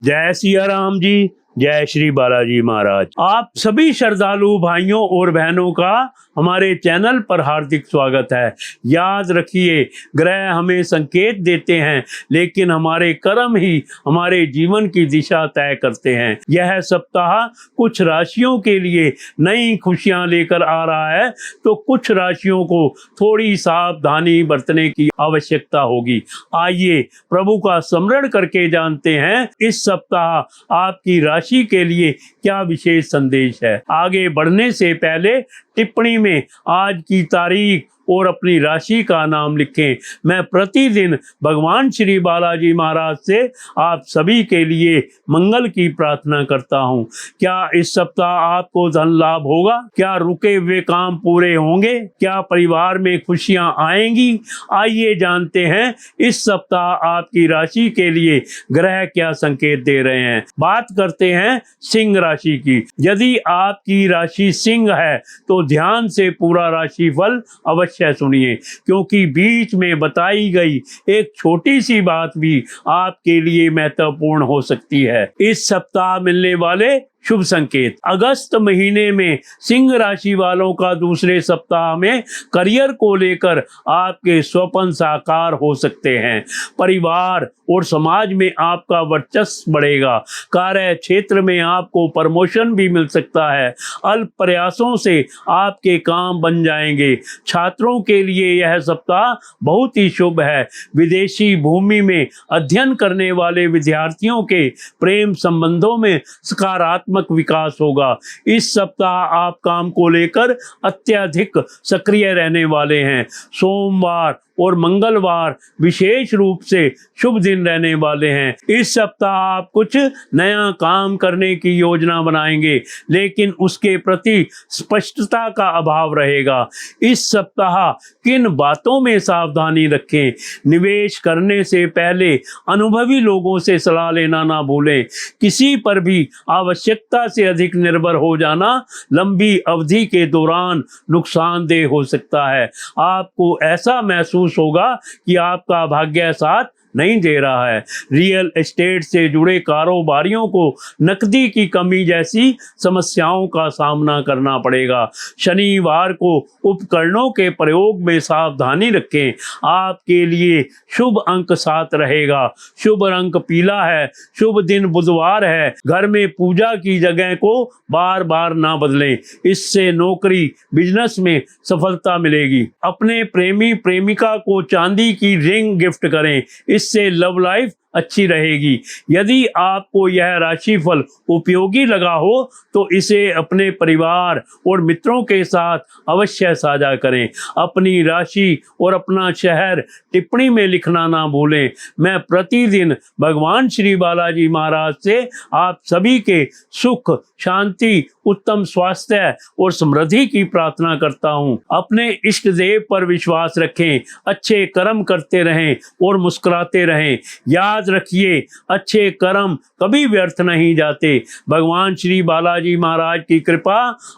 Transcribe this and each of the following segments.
जय सिया राम जी, जय श्री बालाजी महाराज। आप सभी श्रद्धालु भाइयों और बहनों का हमारे चैनल पर हार्दिक स्वागत है। याद रखिए, ग्रह हमें संकेत देते हैं, लेकिन हमारे कर्म ही हमारे जीवन की दिशा तय करते हैं। यह सप्ताह कुछ राशियों के लिए नई खुशियां लेकर आ रहा है, तो कुछ राशियों को थोड़ी सावधानी बरतने की आवश्यकता होगी। आइए प्रभु का स्मरण करके जानते हैं इस सप्ताह आपकी राशि के लिए क्या विशेष संदेश है। आगे बढ़ने से पहले टिप्पणी में आज की तारीख और अपनी राशि का नाम लिखें। मैं प्रतिदिन भगवान श्री बालाजी महाराज से आप सभी के लिए मंगल की प्रार्थना करता हूं। क्या इस सप्ताह आपको धन लाभ होगा? क्या रुके हुए काम पूरे होंगे? क्या परिवार में खुशियां आएंगी? आइए जानते हैं इस सप्ताह आपकी राशि के लिए ग्रह क्या संकेत दे रहे हैं। बात करते हैं सिंह राशि की। यदि आपकी राशि सिंह है तो ध्यान से पूरा राशिफल अवश्य सुनिए, क्योंकि बीच में बताई गई एक छोटी सी बात भी आपके लिए महत्वपूर्ण हो सकती है। इस सप्ताह मिलने वाले शुभ संकेत। अगस्त महीने में सिंह राशि वालों का दूसरे सप्ताह में करियर को लेकर आपके स्वप्न साकार हो सकते हैं। परिवार और समाज में आपका वर्चस्व बढ़ेगा। कार्य क्षेत्र में आपको प्रमोशन भी मिल सकता है। अल्प प्रयासों से आपके काम बन जाएंगे। छात्रों के लिए यह सप्ताह बहुत ही शुभ है। विदेशी भूमि में अध्ययन करने वाले विद्यार्थियों के प्रेम संबंधों में सकारात्मक विकास होगा। इस सप्ताह आप काम को लेकर अत्यधिक सक्रिय रहने वाले हैं। सोमवार और मंगलवार विशेष रूप से शुभ दिन रहने वाले हैं। इस सप्ताह आप कुछ नया काम करने की योजना बनाएंगे, लेकिन उसके प्रति स्पष्टता का अभाव रहेगा। इस सप्ताह किन बातों में सावधानी रखें? निवेश करने से पहले अनुभवी लोगों से सलाह लेना ना भूलें। किसी पर भी आवश्यकता से अधिक निर्भर हो जाना लंबी अवधि के दौरान नुकसानदेह हो सकता है। आपको ऐसा महसूस होगा कि आपका भाग्य साथ नहीं दे रहा है। रियल एस्टेट से जुड़े कारोबारियों को नकदी की कमी जैसी समस्याओं का सामना करना पड़ेगा। शनिवार को उपकरणों के प्रयोग में सावधानी रखें। आपके लिए शुभ अंक 7 रहेगा। शुभ रंग पीला है। शुभ दिन बुधवार है। घर में पूजा की जगह को बार बार ना बदलें, इससे नौकरी बिजनेस में सफलता मिलेगी। अपने प्रेमी प्रेमिका को चांदी की रिंग गिफ्ट करें, इससे लव लाइफ अच्छी रहेगी। यदि आपको यह राशिफल उपयोगी लगा हो तो इसे अपने परिवार और मित्रों के साथ अवश्य साझा करें। अपनी राशि और अपना शहर टिप्पणी में लिखना ना भूलें। मैं प्रतिदिन भगवान श्री बालाजी महाराज से आप सभी के सुख, शांति, उत्तम स्वास्थ्य और समृद्धि की प्रार्थना करता हूं। अपने इष्ट देव पर विश्वास रखें, अच्छे कर्म करते रहें और मुस्कुराते रहें। याद रखिए, अच्छे कर्म कभी व्यर्थ नहीं जाते। भगवान श्री बालाजी महाराज की कृपा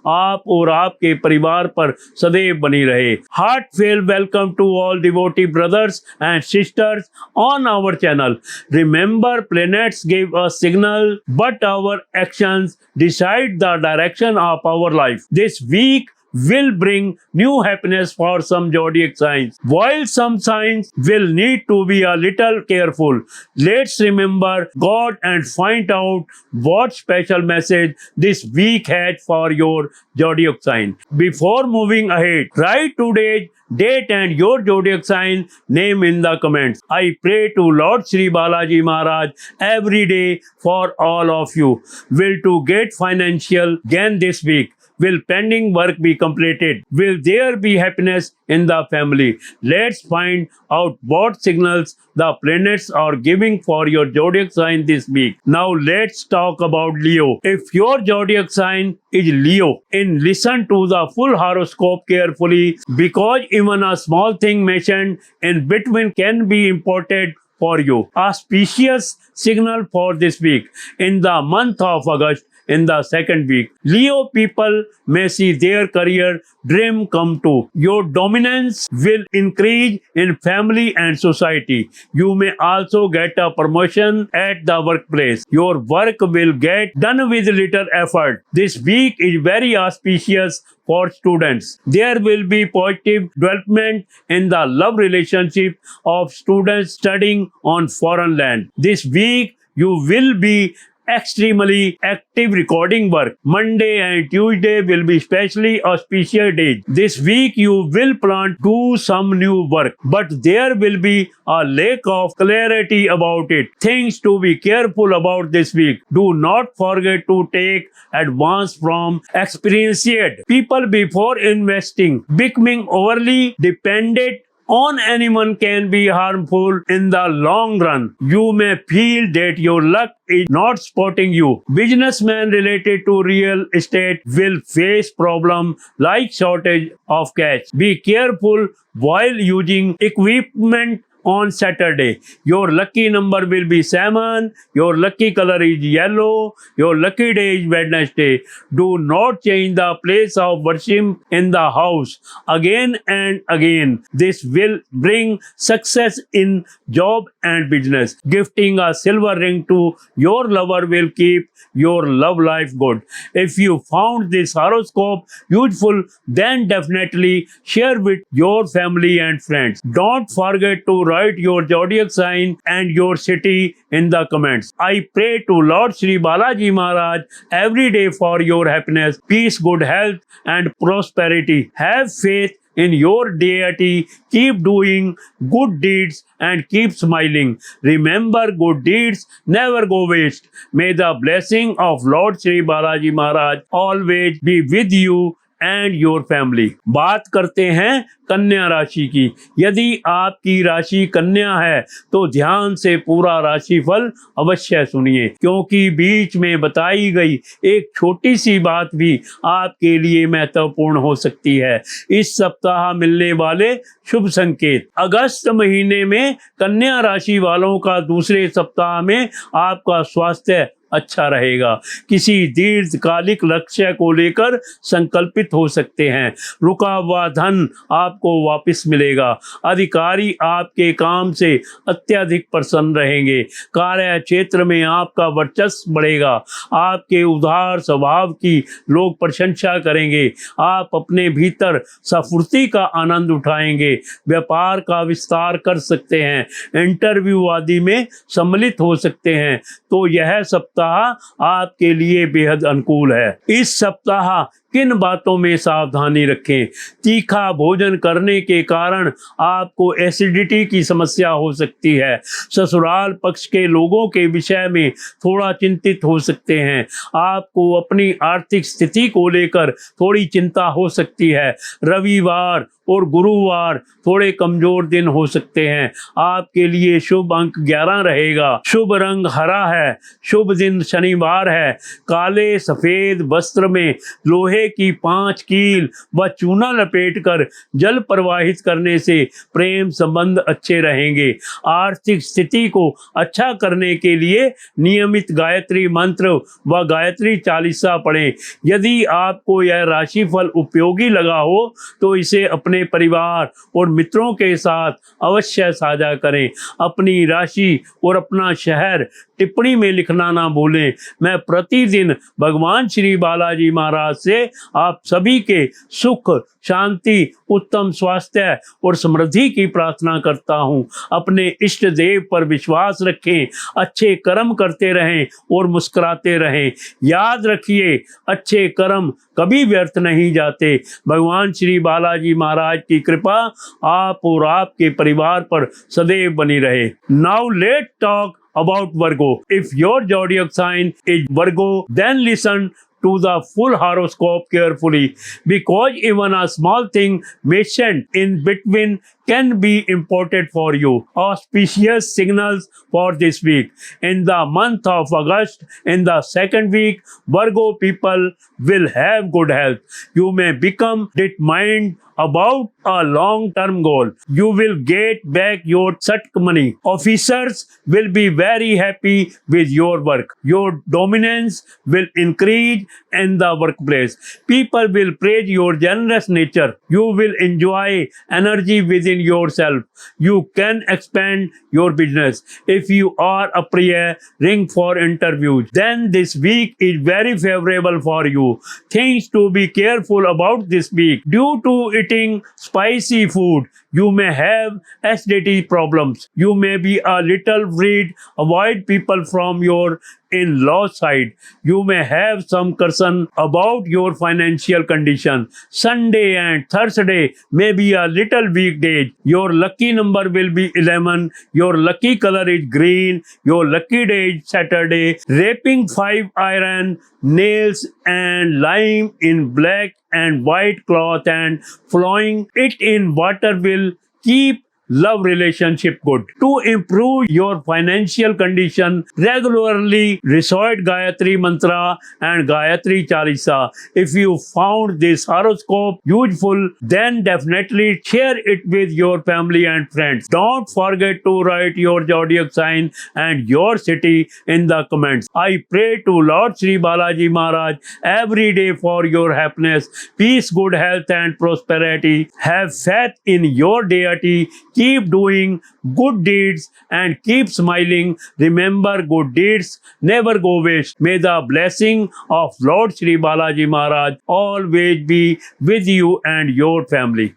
आप और आपके परिवार पर सदैव बनी रहे। Heartfelt welcome to all devotee brothers and sisters on our channel. Remember, planets give us signal, but our actions decide the direction of our life. This week will bring new happiness for some zodiac signs, while some signs will need to be a little careful. Let's remember God and find out what special message this week had for your zodiac sign. Before moving ahead, write today's date and your zodiac sign name in the comments. I pray to Lord Shri Balaji Maharaj every day for all of you. Will to get financial gain this week? Will pending work be completed? Will there be happiness in the family? Let's find out what signals the planets are giving for your zodiac sign this week. Now let's talk about Leo. If your zodiac sign is Leo, then listen to the full horoscope carefully, because even a small thing mentioned in between can be important for you. Auspicious signal for this week. In the month of August, in the second week. Leo people may see their career dream come true. Your dominance will increase in family and society. You may also get a promotion at the workplace. Your work will get done with little effort. This week is very auspicious for students. There will be positive development in the love relationship of students studying on foreign land. This week you will be extremely active recording work. Monday and Tuesday will be especially auspicious days. This week you will plan to do some new work, but there will be a lack of clarity about it. Things to be careful about this week. Do not forget to take advance from experienced people before investing. Becoming overly dependent on anyone can be harmful in the long run. You may feel that your luck is not supporting you. Businessmen related to real estate will face problems like shortage of cash. Be careful while using equipment on Saturday. Your lucky number will be 7. Your lucky color is yellow. Your lucky day is Wednesday. Do not change the place of worship in the house again and again. This will bring success in job and business. Gifting a silver ring to your lover will keep your love life good. If you found this horoscope useful, then definitely share with your family and friends. Don't forget to write your zodiac sign and your city in the comments. I pray to Lord Shri Balaji Maharaj every day for your happiness, peace, good health and prosperity. Have faith in your deity. Keep doing good deeds and keep smiling. Remember, good deeds never go waste. May the blessing of Lord Shri Balaji Maharaj always be with you and your family. बात करते हैं कन्या राशि की। यदि आपकी राशि कन्या है तो ध्यान से पूरा राशिफल अवश्य सुनिए, क्योंकि बीच में बताई गई एक छोटी सी बात भी आपके लिए महत्वपूर्ण हो सकती है। इस सप्ताह मिलने वाले शुभ संकेत। अगस्त महीने में कन्या राशि वालों का दूसरे सप्ताह में आपका स्वास्थ्य अच्छा रहेगा। किसी दीर्घकालिक लक्ष्य को लेकर संकल्पित हो सकते हैं। रुका हुआ धन आपको वापस मिलेगा। अधिकारी आपके काम से अत्यधिक प्रसन्न रहेंगे। कार्य क्षेत्र में आपका वर्चस्व बढ़ेगा। आपके उदार स्वभाव की लोग प्रशंसा करेंगे। आप अपने भीतर स्फूर्ति का आनंद उठाएंगे। व्यापार का विस्तार कर सकते हैं। इंटरव्यू आदि में सम्मिलित हो सकते हैं। तो यह सप्ताह आपके लिए बेहद अनुकूल है। इस सप्ताह किन बातों में सावधानी रखें? तीखा भोजन करने के कारण आपको एसिडिटी की समस्या हो सकती है। ससुराल पक्ष के लोगों के विषय में थोड़ा चिंतित हो सकते हैं। आपको अपनी आर्थिक स्थिति को लेकर थोड़ी चिंता हो सकती है। रविवार और गुरुवार थोड़े कमजोर दिन हो सकते हैं। आपके लिए शुभ अंक 11 रहेगा। शुभ रंग हरा है। शुभ दिन शनिवार है। काले सफेद वस्त्र में लोहे की 5 कील व चूना लपेटकर जल प्रवाहित करने से प्रेम संबंध अच्छे रहेंगे। आर्थिक स्थिति को अच्छा करने के लिए नियमित गायत्री मंत्र व गायत्री चालीसा पढ़ें। यदि आपको यह राशिफल उपयोगी लगा हो तो इसे अपने परिवार और मित्रों के साथ अवश्य साझा करें। अपनी राशि और अपना शहर टिप्पणी में लिखना ना भूलें। मैं प्रतिदिन भगवान श्री बालाजी महाराज से आप सभी के सुख, शांति, उत्तम स्वास्थ्य और समृद्धि की प्रार्थना करता हूँ। अपने इष्ट देव पर विश्वास रखें, अच्छे कर्म करते रहें और मुस्कुराते रहें। याद रखिए, अच्छे कर्म कभी व्यर्थ नहीं जाते। भगवान श्री बालाजी महाराज की कृपा आप और आपके परिवार पर सदैव बनी रहे। Now let talk about Virgo. If your zodiac sign is Virgo, then listen to the full horoscope carefully, because even a small thing mentioned in between can be important for you. Auspicious signals for this week. In the month of August, in the second week, Virgo people will have good health. You may become determined about a long-term goal. You will get back your Satk money. Officers will be very happy with your work. Your dominance will increase in the workplace. People will praise your generous nature. You will enjoy energy within yourself. You can expand your business. If you are preparing for interviews, then this week is very favorable for you. Things to be careful about this week. Due to eating spicy food, you may have acidity problems. You may be a little worried. Avoid people from your in-law side. You may have some concern about your financial condition. Sunday and Thursday may be a little weekday. Your lucky number will be 11. Your lucky color is green. Your lucky day is Saturday. Wrapping 5 iron nails and lying in black and white cloth and flowing it in water will keep love relationship good. To improve your financial condition, regularly recite Gayatri Mantra and Gayatri Chalisa. If you found this horoscope useful, then definitely share it with your family and friends. Don't forget to write your zodiac sign and your city in the comments. I pray to Lord Sri Balaji Maharaj every day for your happiness, peace, good health and prosperity. Have faith in your deity. Keep doing good deeds and keep smiling. Remember, good deeds never go waste. May the blessing of Lord Sri Balaji Maharaj always be with you and your family.